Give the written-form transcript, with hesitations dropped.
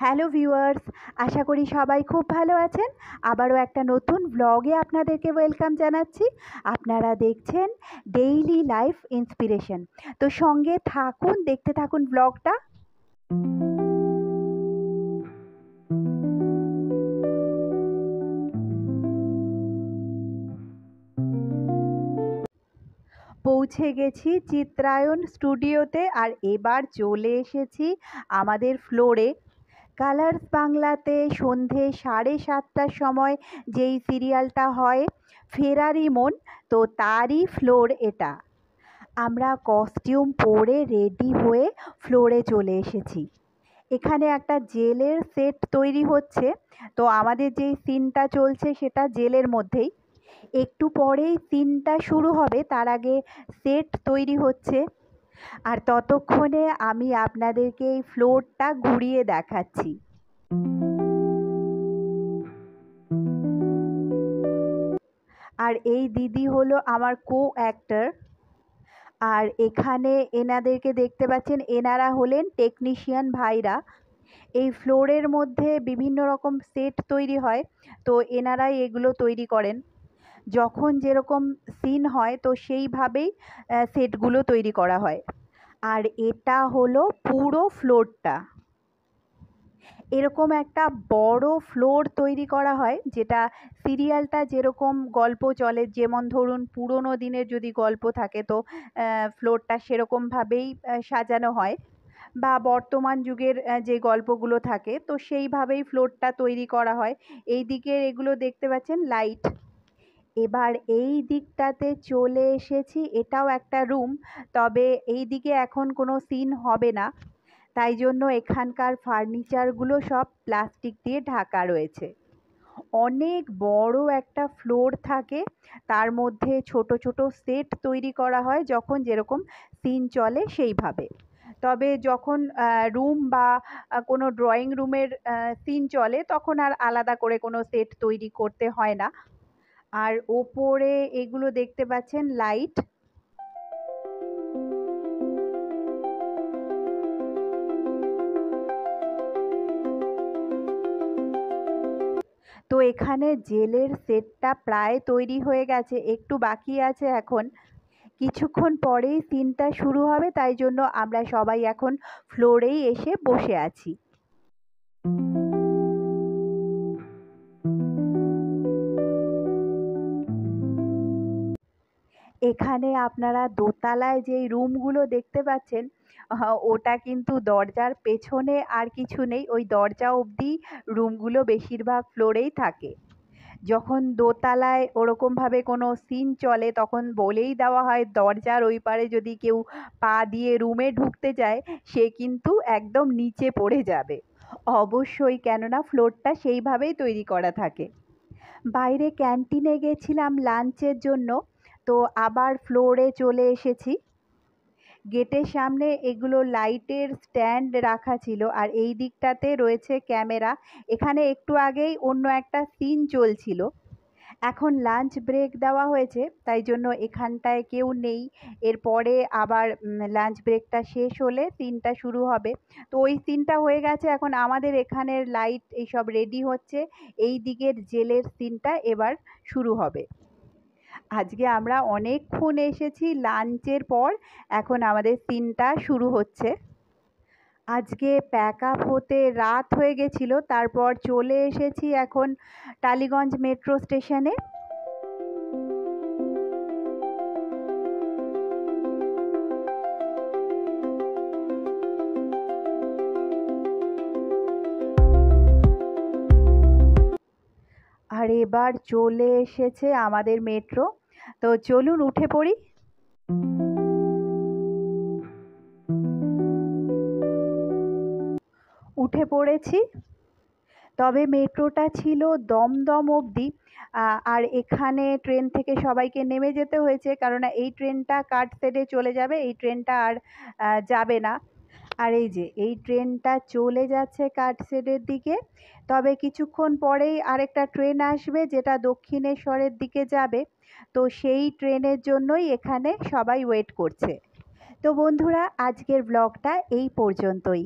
Hello viewers, আশা করি সবাই খুব ভালো আছেন। আবারও একটা নতুন ব্লগে আপনাদেরকে ওয়েলকাম জানাচ্ছি। আপনারা দেখছেন ডেইলি লাইফ ইন্সপিরেশন। তো সঙ্গে থাকুন, দেখতে থাকুন ব্লগটা। পৌঁছে গেছি চিত্রায়ণ স্টুডিওতে, আর এবার চলে এসেছি আমাদের ফ্লোরে। কালার্স বাংলাতে সন্ধে 7:30টার সময় যেই সিরিয়ালটা হয় ফেরারি মন, তো তারই ফ্লোর এটা। আমরা কস্টিউম পরে রেডি হয়ে ফ্লোরে চলে এসেছি। এখানে একটা জেলের সেট তৈরি হচ্ছে, তো আমাদের যেই সিনটা চলছে সেটা জেলের মধ্যেই। একটু পরেই সিনটা শুরু হবে, তার আগে সেট তৈরি হচ্ছে। আর ততক্ষণে আমি আপনাদেরকে এই ফ্লোরটা ঘুরিয়ে দেখাচ্ছি। আর এই দিদি হলো আমার কো অ্যাক্টর। আর এখানে এনাদেরকে দেখতে পাচ্ছেন, এনারা হলেন টেকনিশিয়ান ভাইরা। এই ফ্লোরের মধ্যে বিভিন্ন রকম সেট তৈরি হয়, তো এনারাই এগুলো তৈরি করেন। যখন যেরকম সিন হয় তো সেইভাবেই সেটগুলো তৈরি করা হয়। আর এটা হলো পুরো ফ্লোরটা। এরকম একটা বড় ফ্লোর তৈরি করা হয়, যেটা সিরিয়ালটা যেরকম গল্প চলে, যেমন ধরুন পুরোনো দিনের যদি গল্প থাকে তো ফ্লোরটা সেরকমভাবেই সাজানো হয়, বা বর্তমান যুগের যে গল্পগুলো থাকে তো সেইভাবেই ফ্লোরটা তৈরি করা হয়। এই দিকের এগুলো দেখতে পাচ্ছেন লাইট। এবার এই দিকটাতে চলে এসেছি, এটাও একটা রুম, তবে এই দিকে এখন কোনো সিন হবে না, তাই জন্য এখানকার ফার্নিচারগুলো সব প্লাস্টিক দিয়ে ঢাকা রয়েছে। অনেক বড় একটা ফ্লোর থাকে, তার মধ্যে ছোট ছোট সেট তৈরি করা হয় যখন যেরকম সিন চলে সেইভাবে। তবে যখন রুম বা কোনো ড্রয়িং রুমের সিন চলে তখন আর আলাদা করে কোনো সেট তৈরি করতে হয় না। আর ওপরে এগুলো দেখতে পাচ্ছেন লাইট। তো এখানে জেলের সেটটা প্রায় তৈরি হয়ে গেছে, একটু বাকি আছে এখন। কিছুক্ষণ পরেই সিনটা শুরু হবে, তাই জন্য আমরা সবাই এখন ফ্লোরেই এসে বসে আছি। এখানে আপনারা দোতলায় যেই রুমগুলো দেখতে পাচ্ছেন, ওটা কিন্তু দরজার পেছনে আর কিছু নেই, ওই দরজা অবধি রুমগুলো বেশিরভাগ ফ্লোরেই থাকে। যখন দোতলায় ওরকমভাবে কোনো সিন চলে তখন বলেই দেওয়া হয় দরজার ওই পারে যদি কেউ পা দিয়ে রুমে ঢুকতে যায় সে কিন্তু একদম নিচে পড়ে যাবে। অবশ্যই, কেননা ফ্লোরটা সেইভাবেই তৈরি করা থাকে। বাইরে ক্যান্টিনে গেছিলাম লাঞ্চের জন্য, তো আবার ফ্লোরে চলে এসেছি। গেটের সামনে এগুলো লাইটের স্ট্যান্ড রাখা ছিল, আর এই দিকটাতে রয়েছে ক্যামেরা। এখানে একটু আগেই অন্য একটা সিন চলছিল। এখন লাঞ্চ ব্রেক দেওয়া হয়েছে, তাই জন্য এখানটায় কেউ নেই। এরপরে আবার লাঞ্চ ব্রেকটা শেষ হলে সিনটা শুরু হবে। তো ওই সিনটা হয়ে গেছে, এখন আমাদের এখানের লাইট এইসব রেডি হচ্ছে। এই দিকের জেলের সিনটা এবার শুরু হবে। আজকে আমরা অনেকক্ষণ এসেছি লাঞ্চের পর, এখন আমাদের সিনটা শুরু হচ্ছে। আজকে প্যাক আপ হতে রাত হয়ে গেছিলো, তারপর চলে এসেছি এখন টালিগঞ্জ মেট্রো স্টেশনে। আর এবার চলে এসেছে আমাদের মেট্রো, তো চলুন উঠে পড়ি। উঠে পড়েছি, তবে মেট্রোটা ছিল দমদম অবধি। আর এখানে ট্রেন থেকে সবাইকে নেমে যেতে হয়েছে, কারণ এই ট্রেনটা কাটসেডে চলে যাবে, এই ট্রেনটা আর যাবে না। আর এই যে এই ট্রেনটা চলে যাচ্ছে কাটসেডের দিকে, তবে কিছুক্ষণ পরেই আরেকটা ট্রেন আসবে যেটা দক্ষিণেশ্বরের দিকে যাবে, তো সেই ট্রেনের জন্যই এখানে সবাই ওয়েট করছে। তো বন্ধুরা, আজকের ব্লগটা এই পর্যন্তই।